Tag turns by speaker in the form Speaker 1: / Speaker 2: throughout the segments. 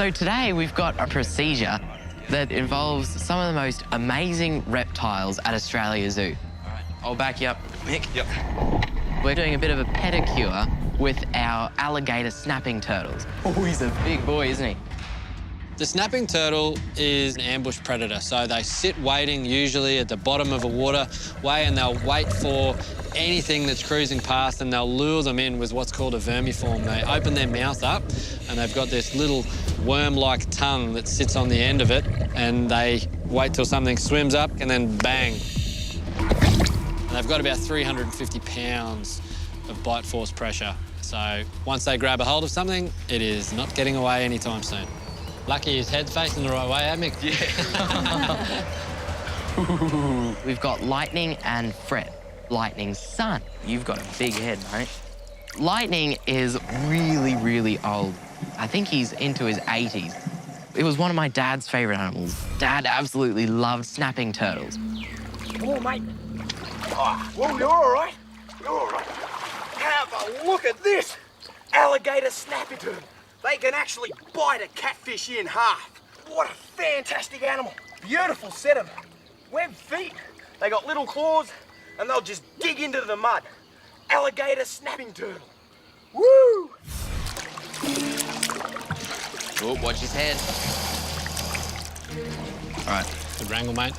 Speaker 1: So today we've got a procedure that involves some of the most amazing reptiles at Australia Zoo.
Speaker 2: All right, I'll back you up, Mick.
Speaker 3: Yep.
Speaker 1: We're doing a bit of a pedicure with our alligator snapping turtles. Oh, he's a big boy, isn't he?
Speaker 4: The snapping turtle is an ambush predator, so they sit waiting usually at the bottom of a waterway and they'll wait for anything that's cruising past and they'll lure them in with what's called a vermiform. They open their mouth up and they've got this little worm-like tongue that sits on the end of it and they wait till something swims up and then bang. And they've got about 350 pounds of bite force pressure. So once they grab a hold of something, it is not getting away anytime soon. Lucky his head's facing the right way, eh, Mick?
Speaker 1: Yeah. We've got Lightning and Fred, Lightning's son. You've got a big head, mate. Lightning is really, really old. I think he's into his 80s. It was one of my dad's favourite animals. Dad absolutely loved snapping turtles.
Speaker 5: Oh, mate. Oh, well, you're all right. You're all right. Have a look at this. Alligator snapping turtle. They can actually bite a catfish in half. What a fantastic animal. Beautiful set of webbed feet. They got little claws and they'll just dig into the mud. Alligator snapping turtle. Woo!
Speaker 1: Oh, watch his head. All right.
Speaker 4: Good wrangle, mate.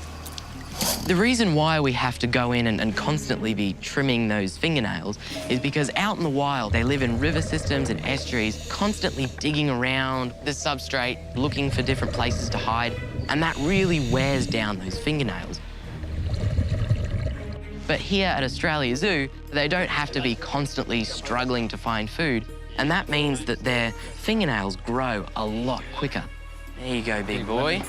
Speaker 1: The reason why we have to go in and constantly be trimming those fingernails is because out in the wild, they live in river systems and estuaries, constantly digging around the substrate, looking for different places to hide, and that really wears down those fingernails. But here at Australia Zoo, they don't have to be constantly struggling to find food, and that means that their fingernails grow a lot quicker. There you go, big boy.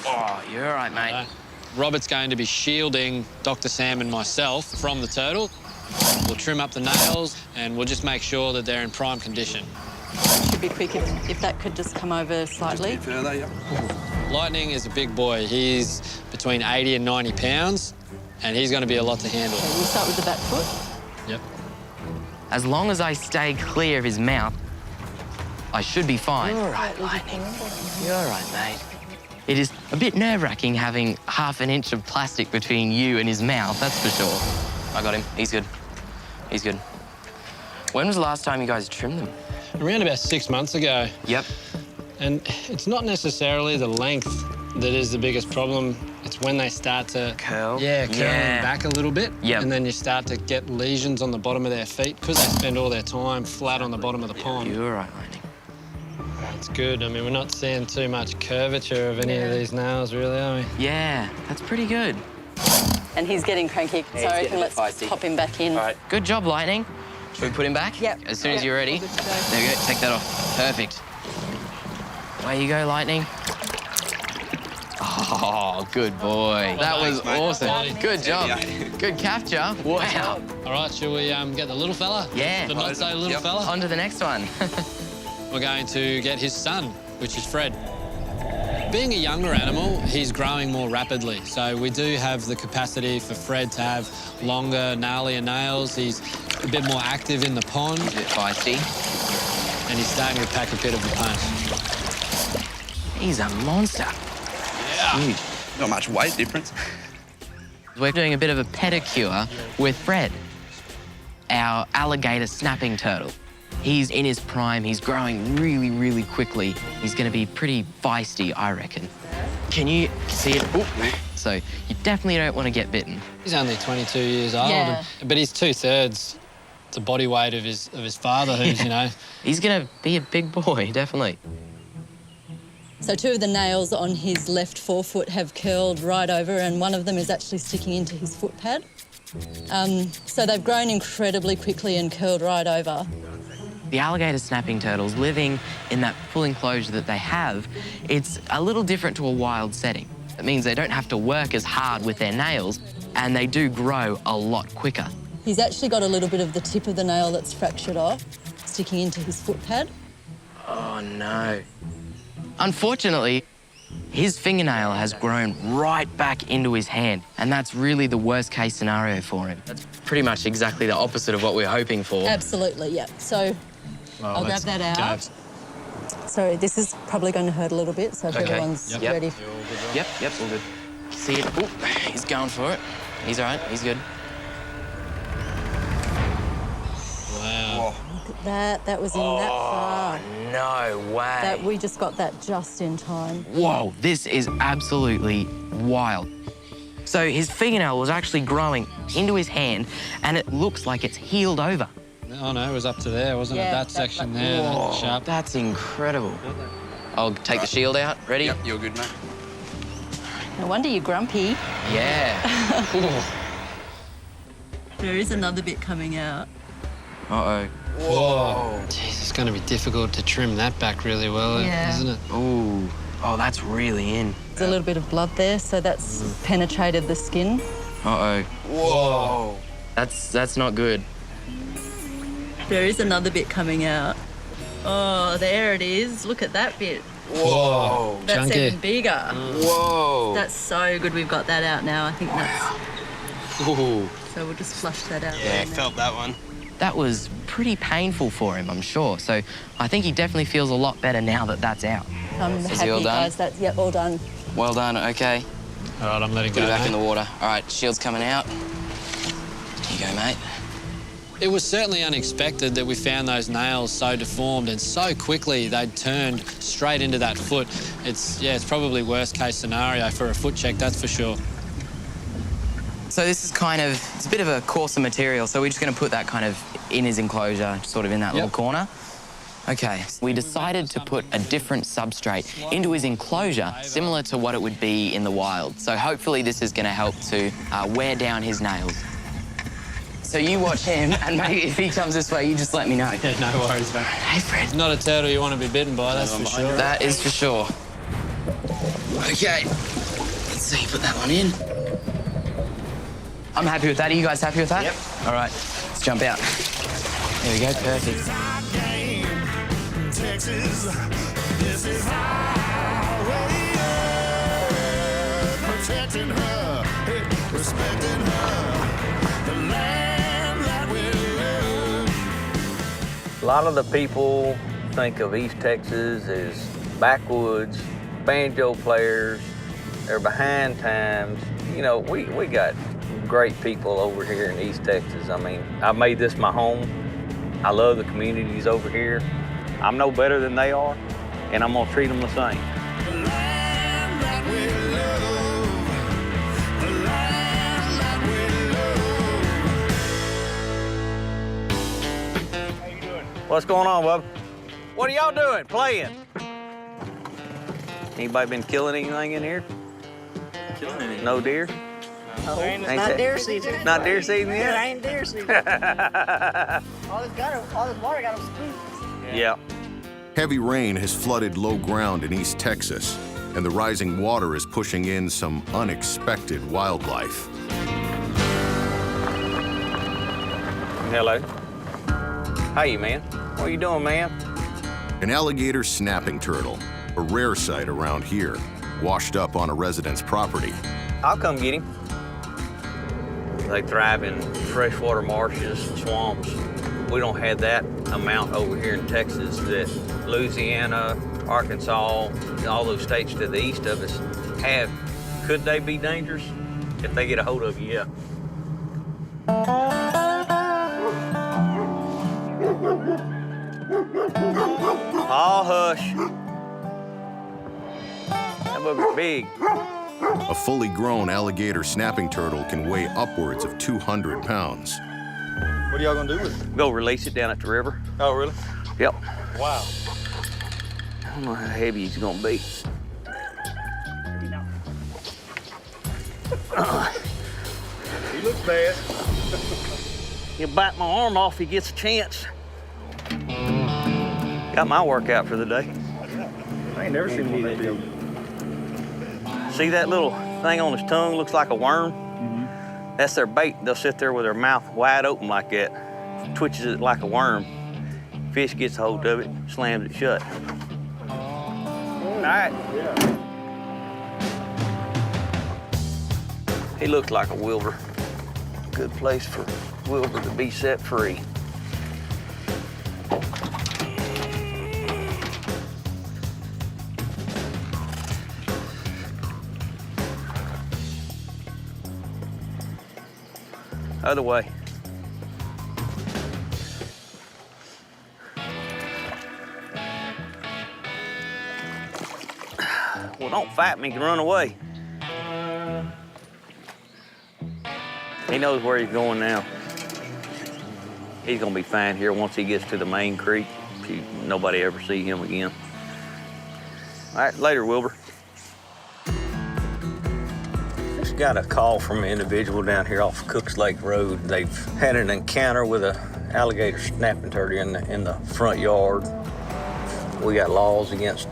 Speaker 1: Oh, you're all right, mate.
Speaker 4: Robert's going to be shielding Dr. Sam and myself from the turtle. We'll trim up the nails and we'll just make sure that they're in prime condition.
Speaker 6: Should be quick if that could just come over slightly.
Speaker 3: Just a bit further, yep.
Speaker 4: Lightning is a big boy. He's between 80 and 90 pounds and he's going to be a lot to handle.
Speaker 6: Okay, we'll start with the back foot.
Speaker 4: Yep.
Speaker 1: As long as I stay clear of his mouth, I should be fine.
Speaker 6: You're all right, Lightning.
Speaker 1: You're all right, mate. It is a bit nerve-wracking having half an inch of plastic between you and his mouth, that's for sure. I got him. He's good. He's good. When was the last time you guys trimmed them?
Speaker 4: Around about 6 months ago.
Speaker 1: Yep.
Speaker 4: And it's not necessarily the length that is the biggest problem. It's when they start to...
Speaker 1: Curl?
Speaker 4: Yeah, curling back a little bit.
Speaker 1: Yep.
Speaker 4: And then you start to get lesions on the bottom of their feet because they spend all their time flat on the bottom of the pond.
Speaker 1: You're all right, Lightning.
Speaker 4: It's good. I mean, we're not seeing too much curvature of any of these nails, really, are we?
Speaker 1: Yeah, that's pretty good.
Speaker 6: And he's getting cranky, so I reckon let's
Speaker 1: feisty.
Speaker 6: pop him back in.
Speaker 1: All right, good job, Lightning. Should we put him back?
Speaker 6: Yep.
Speaker 1: As soon as you're ready.
Speaker 6: Good to go.
Speaker 1: There we go, take that off. Perfect. Away you go, Lightning. Oh, good boy. That was awesome. Good job. Good capture. Wow.
Speaker 4: All right, shall we get the little fella?
Speaker 1: Yeah.
Speaker 4: The not-so-little fella?
Speaker 1: On to the next one.
Speaker 4: We're going to get his son, which is Fred. Being a younger animal, he's growing more rapidly. So we do have the capacity for Fred to have longer, gnarlier nails. He's a bit more active in the pond.
Speaker 1: A bit feisty.
Speaker 4: And he's starting to pack a bit of a punch.
Speaker 1: He's a monster.
Speaker 4: Yeah.
Speaker 1: Huge.
Speaker 3: Not much weight difference.
Speaker 1: We're doing a bit of a pedicure with Fred, our alligator snapping turtle. He's in his prime, he's growing really, really quickly. He's gonna be pretty feisty, I reckon. Can you see it? Ooh. So you definitely don't want to get bitten.
Speaker 4: He's only 22 years old,
Speaker 6: Yeah.
Speaker 4: but he's 2/3 the body weight of his father, who's, you know...
Speaker 1: He's gonna be a big boy, definitely.
Speaker 6: So 2 of the nails on his left forefoot have curled right over and one of them is actually sticking into his foot pad. So they've grown incredibly quickly and curled right over.
Speaker 1: The alligator snapping turtles living in that full enclosure that they have, it's a little different to a wild setting. It means they don't have to work as hard with their nails and they do grow a lot quicker.
Speaker 6: He's actually got a little bit of the tip of the nail that's fractured off, sticking into his foot pad.
Speaker 1: Oh, no. Unfortunately, his fingernail has grown right back into his hand, and that's really the worst case scenario for him. That's pretty much exactly the opposite of what we're hoping for.
Speaker 6: Absolutely, yeah. So I'll grab that out. Sorry, this is probably going to hurt a little bit, so if
Speaker 1: Okay.
Speaker 6: everyone's
Speaker 1: Yep.
Speaker 6: ready.
Speaker 1: Yep, all good. See it? Oh, he's going for it. He's all right, he's good.
Speaker 4: Wow.
Speaker 6: Look at that was in that far.
Speaker 1: No way.
Speaker 6: That we just got that just in time.
Speaker 1: Whoa, this is absolutely wild. So his fingernail was actually growing into his hand, and it looks like it's healed over.
Speaker 4: Oh, no, it was up to there, wasn't it?
Speaker 6: Yeah,
Speaker 4: That section there,
Speaker 1: Whoa,
Speaker 4: that sharp.
Speaker 1: that's incredible. I'll take the shield out. Ready?
Speaker 3: Yep, you're good, mate.
Speaker 6: No wonder you're grumpy.
Speaker 1: Yeah.
Speaker 6: There is another bit coming out.
Speaker 1: Uh-oh.
Speaker 4: Whoa. Jeez, it's going to be difficult to trim that back really well,
Speaker 6: Yeah.
Speaker 4: isn't it?
Speaker 1: Ooh. Oh, that's really in.
Speaker 6: There's a little bit of blood there, so that's penetrated the skin.
Speaker 1: Uh-oh. Whoa. That's not good.
Speaker 6: There is another bit coming out. Oh, there it is. Look at that bit.
Speaker 1: Whoa.
Speaker 6: That's
Speaker 4: Chunky.
Speaker 6: even bigger.
Speaker 1: Whoa.
Speaker 6: That's so good we've got that out now. I think that's...
Speaker 1: Ooh.
Speaker 6: So we'll just flush that out.
Speaker 3: Yeah,
Speaker 6: right now.
Speaker 3: felt that one.
Speaker 1: That was pretty painful for him, I'm sure. So I think he definitely feels a lot better now that that's out.
Speaker 6: I'm
Speaker 1: Is he
Speaker 6: happy,
Speaker 1: all done?
Speaker 6: guys. That's, yeah, all done.
Speaker 1: Well done, okay.
Speaker 4: All right, I'm letting
Speaker 1: Put
Speaker 4: go,
Speaker 1: it back
Speaker 4: mate.
Speaker 1: in the water. All right, shield's coming out. Here you go, mate.
Speaker 4: It was certainly unexpected that we found those nails so deformed and so quickly they'd turned straight into that foot. It's probably worst case scenario for a foot check, that's for sure.
Speaker 1: So this is it's a bit of a coarser material, so we're just going to put that kind of in his enclosure, sort of in that little corner. Okay, we decided to put a different substrate into his enclosure, similar to what it would be in the wild. So hopefully this is going to help to wear down his nails. So you watch him, and maybe if he comes this way, you just let me know.
Speaker 4: Yeah, no worries, mate.
Speaker 1: Hey, Fred.
Speaker 4: Not a turtle you want to be bitten by, that's for sure.
Speaker 1: That is for sure. Okay, let's see, put that one in. I'm happy with that. Are you guys happy with that? Yep. All right, let's jump out. There we go, perfect.
Speaker 7: Texas, this is our radio. Protecting her, respecting her, the land that we love.
Speaker 8: A lot of the people think of East Texas as backwoods, banjo players, they're behind times. You know, we got great people over here in East Texas. I mean, I made this my home. I love the communities over here. I'm no better than they are, and I'm gonna treat them the same.
Speaker 7: The land that we love, the land that we love. How you doing?
Speaker 8: What's going on, bub? What are y'all doing? Playing? Anybody been killing anything in here?
Speaker 9: Killing anything?
Speaker 8: No deer?
Speaker 9: No,
Speaker 8: Ain't
Speaker 9: not
Speaker 8: that-
Speaker 9: deer season.
Speaker 8: Not deer season
Speaker 9: It
Speaker 8: yet?
Speaker 9: ain't deer season. all this water got them spooked.
Speaker 8: Yeah.
Speaker 10: Heavy rain has flooded low ground in East Texas, and the rising water is pushing in some unexpected wildlife.
Speaker 8: Hello. How you, man? What are you doing, man?
Speaker 10: An alligator snapping turtle, a rare sight around here, washed up on a resident's property.
Speaker 8: I'll come get him. They thrive in freshwater marshes and swamps. We don't have that amount over here in Texas that Louisiana, Arkansas, all those states to the east of us have. Could they be dangerous? If they get a hold of you, yeah. Oh, hush. That bugger's big.
Speaker 10: A fully grown alligator snapping turtle can weigh upwards of 200 pounds.
Speaker 11: What are y'all gonna do with it?
Speaker 8: Go release it down at the river.
Speaker 11: Oh, really?
Speaker 8: Yep.
Speaker 11: Wow.
Speaker 8: I don't know how heavy he's gonna be.
Speaker 11: He looks bad.
Speaker 8: He'll bite my arm off if he gets a chance. Got my workout for the day.
Speaker 11: I ain't never seen one that big.
Speaker 8: See that little thing on his tongue? Looks like a worm. That's their bait. They'll sit there with their mouth wide open like that, twitches it like a worm. Fish gets a hold of it, slams it shut. All right. He looks like a wilbur. Good place for wilbur to be set free. Other way. Well, don't fight me, you can run away. He knows where he's going now. He's gonna be fine here once he gets to the main creek. Nobody ever see him again. All right, later, Wilbur. Just got a call from an individual down here off Cooks Lake Road. They've had an encounter with an alligator snapping turtle in the front yard. We got laws against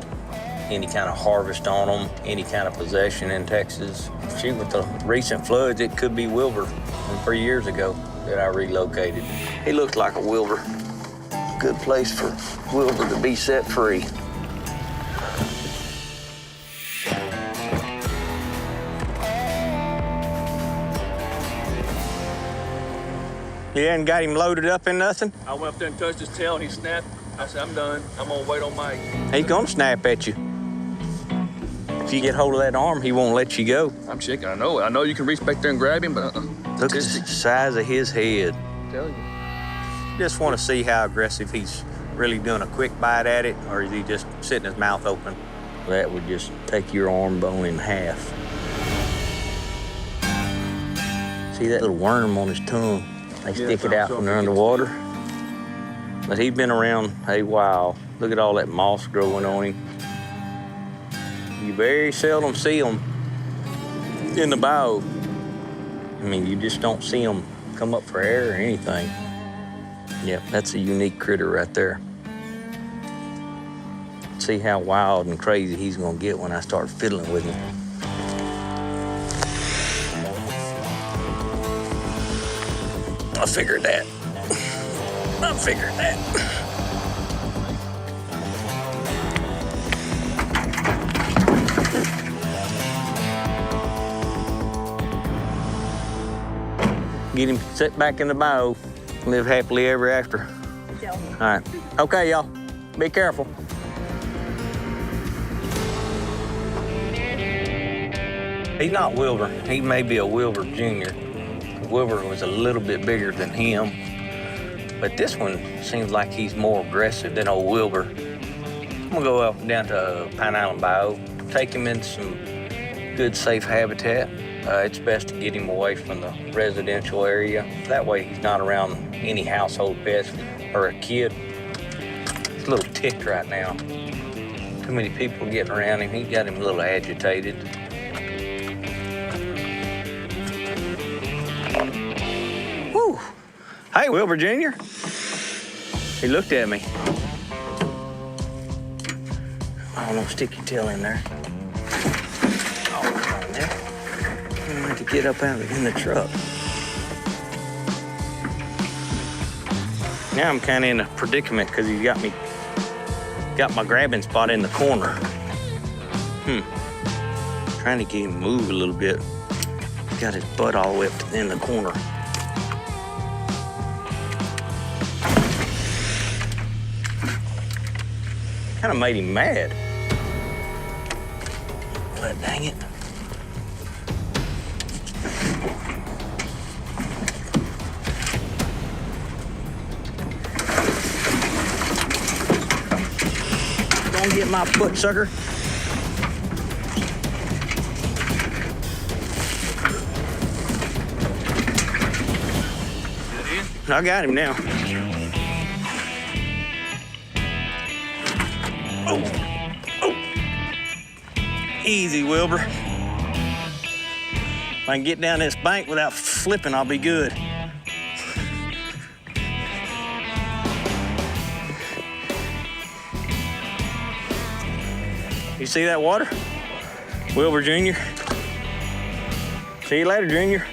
Speaker 8: any kind of harvest on them, any kind of possession in Texas. Shoot, with the recent floods, it could be Wilbur from 3 years ago that I relocated. He looked like a Wilbur. Good place for Wilbur to be set free. You hadn't got him loaded up in nothing?
Speaker 11: I went up there and touched his tail and he snapped. I said, I'm done. I'm gonna wait on Mike.
Speaker 8: He's gonna snap at you. If you get hold of that arm, he won't let you go.
Speaker 11: I'm chicken, I know it. I know you can reach back there and grab him, but
Speaker 8: Look at the size of his head.
Speaker 11: I'm telling you.
Speaker 8: Just want to see how aggressive he's really doing a quick bite at it, or is he just sitting his mouth open? That would just take your arm bone in half. See that little worm on his tongue? They stick it out when they're underwater. But he's been around a while. Look at all that moss growing on him. You very seldom see them in the bayou. I mean, you just don't see them come up for air or anything. Yep, that's a unique critter right there. See how wild and crazy he's gonna get when I start fiddling with him. I figured that. I figured that. Get him set back in the bayou, live happily ever after. All right. Okay, y'all. Be careful. He's not Wilbur. He may be a Wilbur Jr. Wilbur was a little bit bigger than him, but this one seems like he's more aggressive than old Wilbur. I'm gonna go up down to Pine Island Bayou, take him in some good, safe habitat. It's best to get him away from the residential area. That way he's not around any household pets or a kid. He's a little ticked right now. Too many people getting around him. He got him a little agitated. Whew. Hey, Wilbur Jr. He looked at me. I don't know, stick your tail in there. To get up out in the truck. Now I'm kind of in a predicament because he's got my grabbing spot in the corner. Trying to get him to move a little bit. Got his butt all whipped in the corner. Kind of made him mad. But dang it. Get my foot, sucker. I got him now. Oh. Easy, Wilbur. If I can get down this bank without flipping, I'll be good. You see that water? Wilbur Jr. See you later, Junior.